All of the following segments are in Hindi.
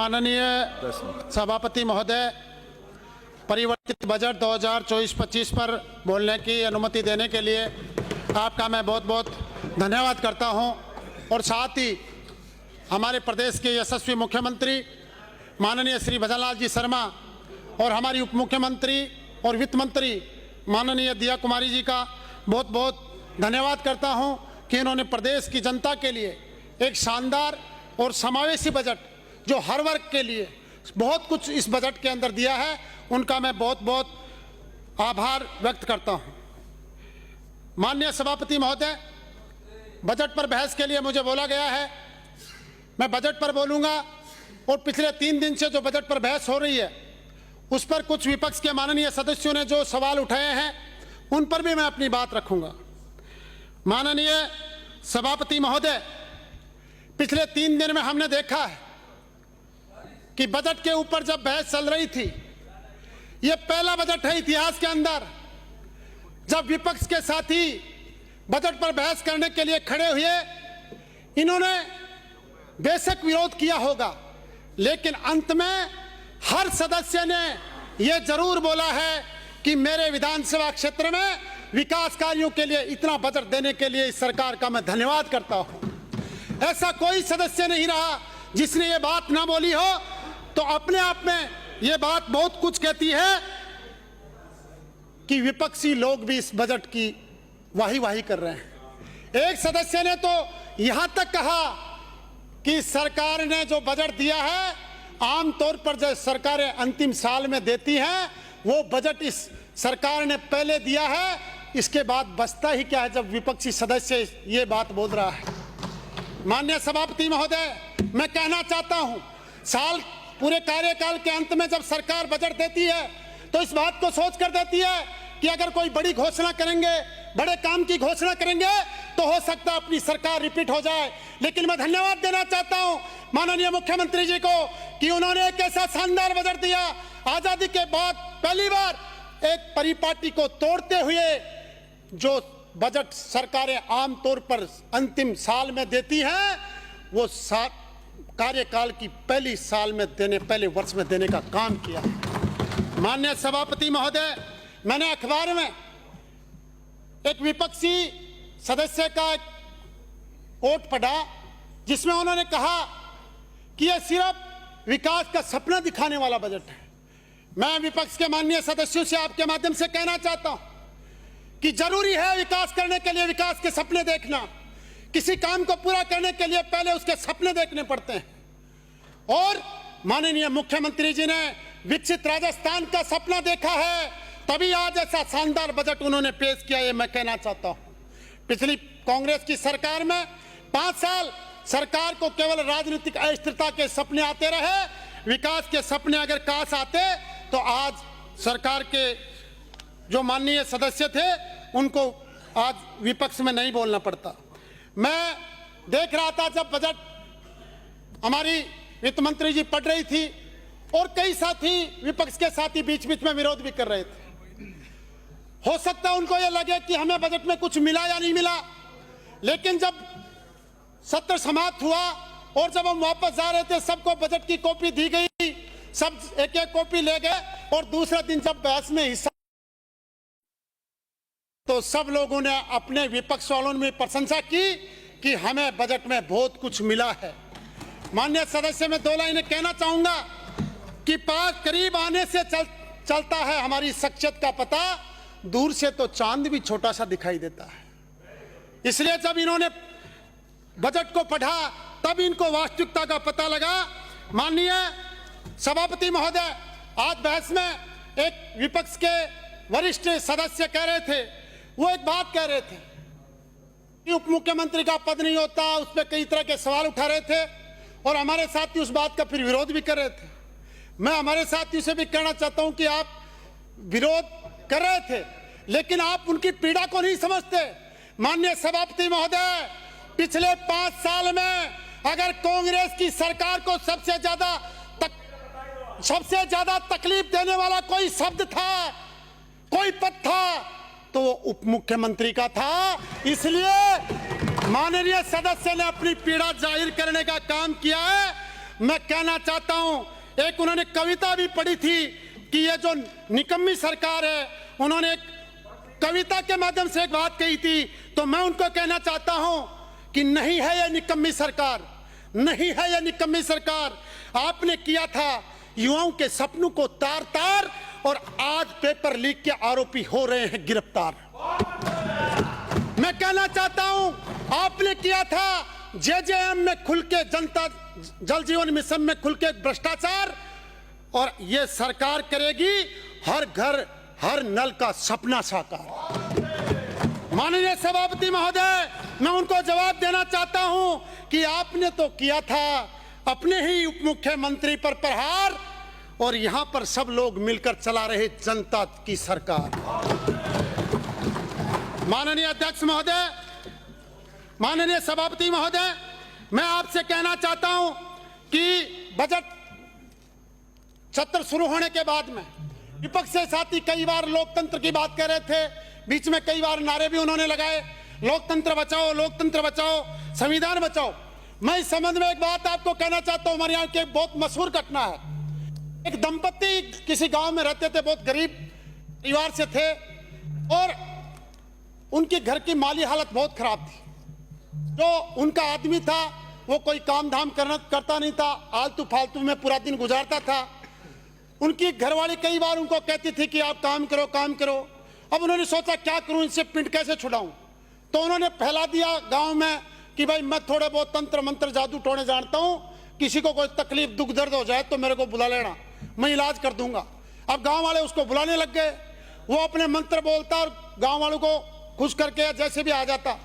माननीय सभापति महोदय, परिवर्तित बजट 2024-25 पर बोलने की अनुमति देने के लिए आपका मैं बहुत बहुत धन्यवाद करता हूं और साथ ही हमारे प्रदेश के यशस्वी मुख्यमंत्री माननीय श्री भजनलाल जी शर्मा और हमारी उप मुख्यमंत्री और वित्त मंत्री माननीय दिया कुमारी जी का बहुत बहुत धन्यवाद करता हूं कि इन्होंने प्रदेश की जनता के लिए एक शानदार और समावेशी बजट जो हर वर्ग के लिए बहुत कुछ इस बजट के अंदर दिया है, उनका मैं बहुत बहुत आभार व्यक्त करता हूं। माननीय सभापति महोदय, बजट पर बहस के लिए मुझे बोला गया है, मैं बजट पर बोलूंगा और पिछले 3 दिन से जो बजट पर बहस हो रही है उस पर कुछ विपक्ष के माननीय सदस्यों ने जो सवाल उठाए हैं उन पर भी मैं अपनी बात रखूंगा। माननीय सभापति महोदय, पिछले 3 दिन में हमने देखा है कि बजट के ऊपर जब बहस चल रही थी, यह पहला बजट है इतिहास के अंदर जब विपक्ष के साथी बजट पर बहस करने के लिए खड़े हुए। इन्होंने बेशक विरोध किया होगा, लेकिन अंत में हर सदस्य ने यह जरूर बोला है कि मेरे विधानसभा क्षेत्र में विकास कार्यों के लिए इतना बजट देने के लिए इस सरकार का मैं धन्यवाद करता हूं। ऐसा कोई सदस्य नहीं रहा जिसने ये बात ना बोली हो, तो अपने आप में ये बात बहुत कुछ कहती है कि विपक्षी लोग भी इस बजट की वाही कर रहे हैं। एक सदस्य ने तो यहां तक कहा कि सरकार ने जो बजट दिया है, आमतौर पर जो सरकारें अंतिम साल में देती हैं वो बजट इस सरकार ने पहले दिया है, इसके बाद बचता ही क्या है जब विपक्षी सदस्य ये बात बोल रहा है। माननीय सभापति महोदय, मैं कहना चाहता हूं, साल पूरे कार्यकाल के अंत में जब सरकार बजट देती है तो इस बात को सोच कर देती है कि अगर कोई बड़ी घोषणा करेंगे, बड़े काम की घोषणा करेंगे तो हो सकता है अपनी सरकार रिपीट हो जाए। लेकिन मैं धन्यवाद देना चाहता हूं माननीय मुख्यमंत्री जी को कि उन्होंने एक ऐसा शानदार बजट दिया, आजादी के बाद पहली बार एक परिपाटी को तोड़ते हुए जो बजट सरकारें आमतौर पर अंतिम साल में देती हैं, वो कार्यकाल की पहले वर्ष में देने का काम किया। माननीय सभापति महोदय, मैंने अखबार में एक विपक्षी सदस्य का एक कोट पढ़ा जिसमें उन्होंने कहा कि यह सिर्फ विकास का सपना दिखाने वाला बजट है। मैं विपक्ष के माननीय सदस्यों से आपके माध्यम से कहना चाहता हूं कि जरूरी है विकास करने के लिए विकास के सपने देखना। किसी काम को पूरा करने के लिए पहले उसके सपने देखने पड़ते हैं, और माननीय मुख्यमंत्री जी ने विकसित राजस्थान का सपना देखा है, तभी आज ऐसा शानदार बजट उन्होंने पेश किया। ये मैं कहना चाहता हूं, पिछली कांग्रेस की सरकार में 5 साल सरकार को केवल राजनीतिक अस्थिरता के सपने आते रहे, विकास के सपने अगर काश आते तो आज सरकार के जो माननीय सदस्य थे उनको आज विपक्ष में नहीं बोलना पड़ता। मैं देख रहा था जब बजट हमारी वित्त मंत्री जी पढ़ रही थी और कई साथी विपक्ष के साथी बीच बीच में विरोध भी कर रहे थे। हो सकता है उनको यह लगे कि हमें बजट में कुछ मिला या नहीं मिला, लेकिन जब सत्र समाप्त हुआ और जब हम वापस जा रहे थे, सबको बजट की कॉपी दी गई, सब एक एक कॉपी ले गए और दूसरे दिन जब बहस में हिस्सा तो सब लोगों ने अपने विपक्ष वालों ने प्रशंसा की कि हमें बजट में बहुत कुछ मिला है। माननीय सदस्य, मैं 2 लाइनें कहना चाहूंगा कि पास करीब आने से चलता है हमारी शख्सियत का पता, दूर से तो चांद भी छोटा सा दिखाई देता है। इसलिए जब इन्होंने बजट को पढ़ा तब इनको वास्तविकता का पता लगा। माननीय सभापति महोदय, आज बहस में एक विपक्ष के वरिष्ठ सदस्य कह रहे थे, वो एक बात कह रहे थे कि उप मुख्यमंत्री का पद नहीं होता, उस पर कई तरह के सवाल उठा रहे थे और हमारे साथी उस बात का फिर विरोध भी कर रहे थे। मैं हमारे साथियों से भी कहना चाहता हूं कि आप विरोध कर रहे थे, लेकिन आप उनकी पीड़ा को नहीं समझते। माननीय सभापति महोदय, पिछले 5 साल में अगर कांग्रेस की सरकार को सबसे ज्यादा तकलीफ देने वाला कोई शब्द था, कोई पद था, तो वो उप मुख्यमंत्री का था। इसलिए माननीय सदस्य ने अपनी पीड़ा जाहिर करने का काम किया है। मैं कहना चाहता हूं, एक उन्होंने कविता भी पढ़ी थी कि ये जो निकम्मी सरकार है, उन्होंने एक कविता के माध्यम से एक बात कही थी। तो मैं उनको कहना चाहता हूं कि नहीं है ये निकम्मी सरकार, नहीं है ये निकम्मी सरकार। आपने किया था युवाओं के सपनों को तार तार, और आज पेपर लीक के आरोपी हो रहे हैं गिरफ्तार। मैं कहना चाहता हूं, आपने किया था जेजेएम में खुल के जनता जल जीवन मिशन में खुल के भ्रष्टाचार, और ये सरकार करेगी हर घर हर नल का सपना साकार। माननीय सभापति महोदय, मैं उनको जवाब देना चाहता हूं कि आपने तो किया था अपने ही उप मुख्यमंत्री पर प्रहार, और यहां पर सब लोग मिलकर चला रहे जनता की सरकार। माननीय अध्यक्ष महोदय, माननीय सभापति महोदय, मैं आपसे कहना चाहता हूं कि बजट सत्र शुरू होने के बाद में विपक्ष के साथी कई बार लोकतंत्र की बात कर रहे थे, बीच में कई बार नारे भी उन्होंने लगाए, लोकतंत्र बचाओ, लोकतंत्र बचाओ, संविधान बचाओ। मैं इस संबंध में एक बात आपको कहना चाहता हूं। हमारे यहाँ की एक बहुत मशहूर घटना है। एक दंपति किसी गांव में रहते थे, बहुत गरीब परिवार से थे, और उनके घर की माली हालत बहुत खराब थी। जो उनका आदमी था वो कोई काम धाम करता नहीं था, आलतू फालतू में पूरा दिन गुजारता था। उनकी घरवाली कई बार उनको कहती थी कि आप काम करो, काम करो। अब उन्होंने सोचा क्या करूं, इनसे पिंड कैसे छुड़ाऊं। तो उन्होंने फैला दिया गांव में कि भाई मैं थोड़े बहुत तंत्र मंत्र जादू टोने जानता हूं, किसी को कोई तकलीफ दुख दर्द हो जाए तो मेरे को बुला लेना, मैं इलाज कर दूंगा। अब गांव वाले उसको बुलाने लग गए, वो अपने मंत्र बोलता और गांव वालों को खुश करके जैसे भी आ जाता।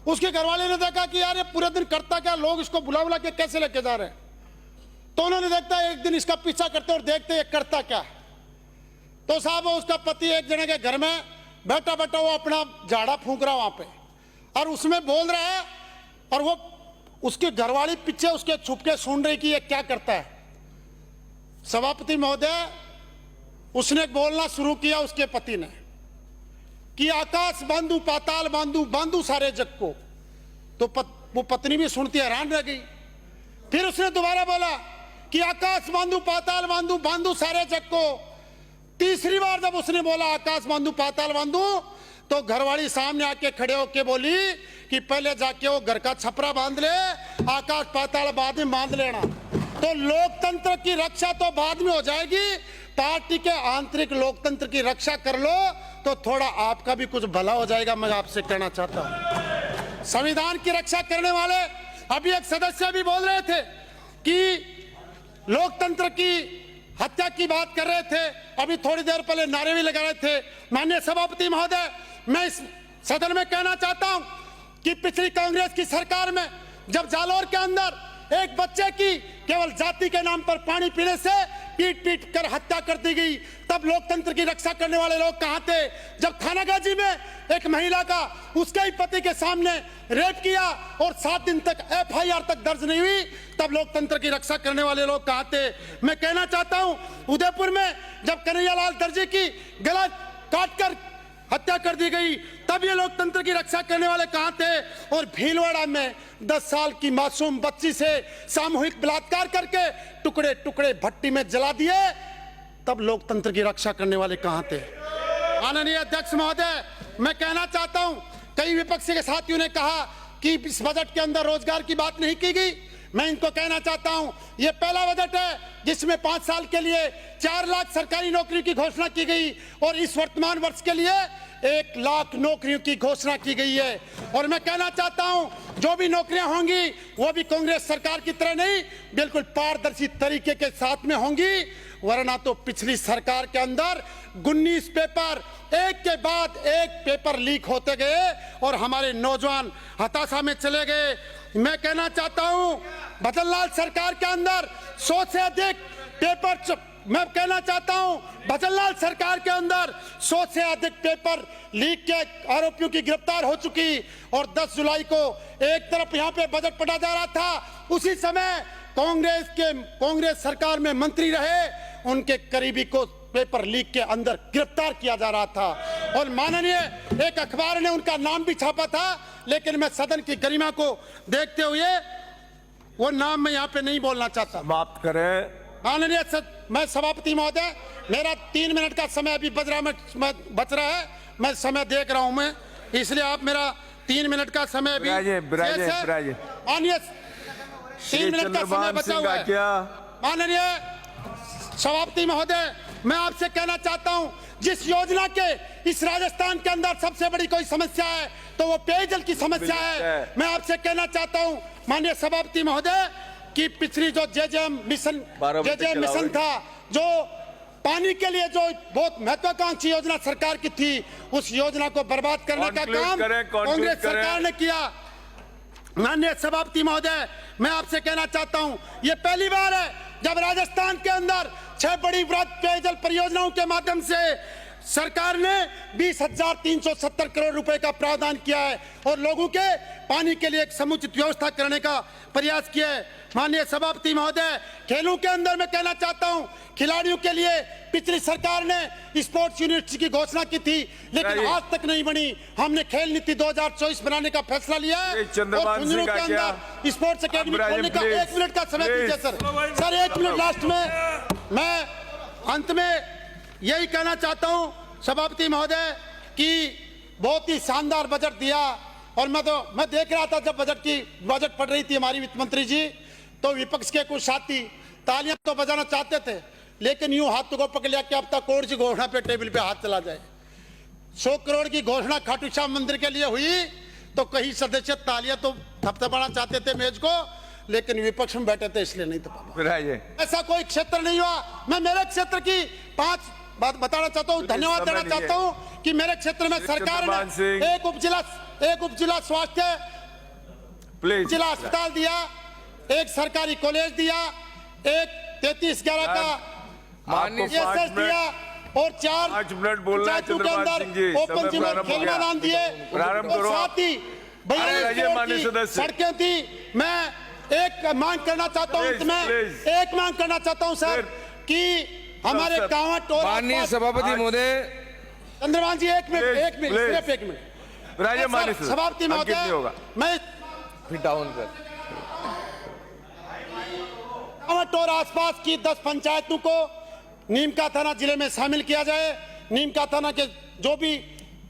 उसके घरवाले ने देखा कि यार ये पूरे दिन करता क्या, लोग इसको बुला बुला के कैसे लेके जा रहे हैं। तो उन्होंने देखा एक दिन इसका पीछा करते और देखते ये करता क्या। तो साहब उसका पति एक जने के घर में बैठा बैठा वो अपना झाड़ा फूंक रहा वहां पे, और उसमें बोल रहा है, और वो उसकी घरवाली पीछे उसके छुप के सुन रही कि ये क्या करता है। सभापति महोदय, उसने बोलना शुरू किया उसके पति ने कि आकाश बांधू पाताल बांधू, बांधू सारे जग को। तो वो पत्नी भी सुनती हैरान रह गई। फिर उसने दोबारा बोला कि आकाश बांधू पाताल बांधू, बांधू सारे जग को। तीसरी बार जब उसने बोला आकाश बांधू पाताल बांधू, तो घरवाली सामने आके खड़े होके बोली कि पहले जाके वो घर का छपरा बांध ले, आकाश पाताल बाद में बांध लेना। तो लोकतंत्र की रक्षा तो बाद में हो जाएगी, पार्टी के आंतरिक लोकतंत्र की रक्षा कर लो तो थोड़ा आपका भी कुछ भला हो जाएगा। मैं आपसे कहना चाहता हूं, संविधान की रक्षा करने वाले अभी एक सदस्य भी बोल रहे थे कि लोकतंत्र की हत्या की बात कर रहे थे, अभी थोड़ी देर पहले नारे भी लगा रहे थे। माननीय सभापति महोदय, मैं इस सदन में कहना चाहता हूं कि पिछली कांग्रेस की सरकार में जब जालौर के अंदर एक बच्चे की केवल जाति के नाम पर पानी पीने से पीट पीट कर हत्या कर दी गई, तब लोकतंत्र की रक्षा करने वाले लोग कहां थे। जब थानागाजी में एक महिला का उसके ही पति के सामने रेप किया और 7 दिन तक FIR तक दर्ज नहीं हुई, तब लोकतंत्र की रक्षा करने वाले लोग कहां थे। मैं कहना चाहता हूं, उदयपुर में जब कन्हैयालाल दर्जी की गला काटकर हत्या कर दी गई, तब ये लोकतंत्र की रक्षा करने वाले कहां थे। और भीलवाड़ा में 10 साल की मासूम बच्ची से सामूहिक बलात्कार करके टुकड़े टुकड़े भट्टी में जला दिए, तब लोकतंत्र की रक्षा करने वाले कहां थे। माननीय अध्यक्ष महोदय, मैं कहना चाहता हूं, कई विपक्ष के साथियों ने कहा कि इस बजट के अंदर रोजगार की बात नहीं की गई। मैं इनको कहना चाहता हूं, यह पहला बजट है जिसमें 5 साल के लिए 4 लाख सरकारी नौकरी की घोषणा की गई, और इस वर्तमान वर्ष के लिए 1 लाख नौकरियों की घोषणा की गई है। और मैं कहना चाहता हूं, जो भी नौकरियां होंगी वो भी कांग्रेस सरकार की तरह नहीं, बिल्कुल पारदर्शी तरीके के साथ में होंगी, वरना तो पिछली सरकार के अंदर 19 पेपर एक के बाद एक पेपर लीक होते गए और हमारे नौजवान हताशा में चले गए। मैं कहना चाहता हूं, भजनलाल सरकार के अंदर 100 से अधिक पेपर, मैं कहना चाहता हूं भजनलाल सरकार के अंदर 100 से अधिक पेपर लीक के आरोपियों की गिरफ्तार हो चुकी, और 10 जुलाई को एक तरफ यहां पे बजट पढ़ा जा रहा था, उसी समय कांग्रेस सरकार में मंत्री रहे उनके करीबी को पेपर लीक के अंदर गिरफ्तार किया जा रहा था। और माननीय एक अखबार ने उनका नाम भी छापा था, लेकिन मैं सदन की गरिमा को देखते हुए वो नाम मैं यहाँ पे नहीं बोलना चाहता। समाप्त करें। माननीय मैं सभापति महोदय, मेरा 3 मिनट का समय अभी बच रहा है, मैं समय देख रहा हूं मैं, इसलिए आप मेरा 3 मिनट का समय भी माननीय 3 मिनट का समय बचा हुआ है। माननीय सभापति महोदय, मैं आपसे कहना चाहता हूं, जिस योजना के इस राजस्थान के अंदर सबसे बड़ी कोई समस्या है तो वो पेयजल की समस्या है। मैं आपसे कहना चाहता हूं माननीय सभापति महोदय कि पिछली जो जेजेएम मिशन था, जो पानी के लिए जो बहुत महत्वाकांक्षी योजना सरकार की थी, उस योजना को बर्बाद करने का काम कांग्रेस सरकार ने किया। माननीय सभापति महोदय, मैं आपसे कहना चाहता हूं, ये पहली बार है जब राजस्थान के अंदर 6 बड़ी बृहद पेयजल परियोजनाओं के माध्यम से सरकार ने 20,370 करोड़ रुपए का प्रावधान किया है और लोगों के पानी के लिए एक समुचित व्यवस्था करने का प्रयास किया है। माननीय सभापति महोदय, खेलों के अंदर मैं कहना चाहता हूं, खिलाड़ियों के लिए पिछली सरकार ने स्पोर्ट्स यूनिवर्सिटी की घोषणा की थी, लेकिन आज तक नहीं बनी। हमने खेल नीति 2024 बनाने का फैसला लिया है और झुंझुनू के अंदर स्पोर्ट्स अकेडमी खोलने का 1 मिनट का समय दीजिए सर 1 मिनट लास्ट में। मैं अंत में यही कहना चाहता हूं सभापति महोदय कि बहुत ही शानदार बजट दिया, और मैं देख रहा था जब बजट पढ़ रही थी हमारी वित्त मंत्री जी, तो विपक्ष के कुछ साथी तालियां तो बजाना चाहते थे, लेकिन यूं हाथ को पकड़ लिया कि अब तक करोड़ की घोषणा पे टेबल पे हाथ चला जाए। 100 करोड़ की घोषणा खाटू श्याम मंदिर के लिए हुई तो कई सदस्य तालियां तो थपथपाना चाहते थे मेज को, लेकिन विपक्ष में बैठे थे इसलिए नहीं था। ऐसा कोई क्षेत्र नहीं हुआ। मैं मेरे क्षेत्र की 5 बात बताना चाहता हूँ, धन्यवाद देना चाहता हूँ कि मेरे क्षेत्र में सरकार ने एक उप जिला स्वास्थ्य जिला अस्पताल दिया, एक सरकारी कॉलेज दिया, एक 3311 का दिया और 4 पंचायतों के अंदर ओपन जिम खेल मैदान दिए और साथ ही 42 सड़कें थी। मैं एक मांग करना चाहता हूँ, एक मांग करना चाहता हूँ सर कि हमारे कांवट और माननीय सभापति महोदय, चंद्रभान जी एक मिनट सभापति महोदय, मैं डाउन कर कांवट और आसपास की 10 पंचायतों को नीमका थाना जिले में शामिल किया जाए। नीमका थाना के जो भी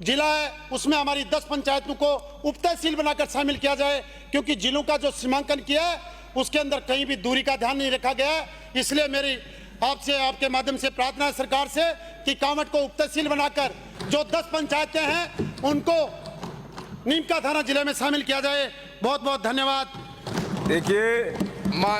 जिला है उसमें हमारी 10 पंचायतों को उप तहसील बनाकर शामिल किया जाए, क्योंकि जिलों का जो सीमांकन किया है उसके अंदर कहीं भी दूरी का ध्यान नहीं रखा गया है। इसलिए मेरी आपसे आपके माध्यम से प्रार्थना है सरकार से कि कांवट को उप तहसील बनाकर जो 10 पंचायतें हैं उनको नीमका थाना जिले में शामिल किया जाए। बहुत बहुत धन्यवाद। देखिए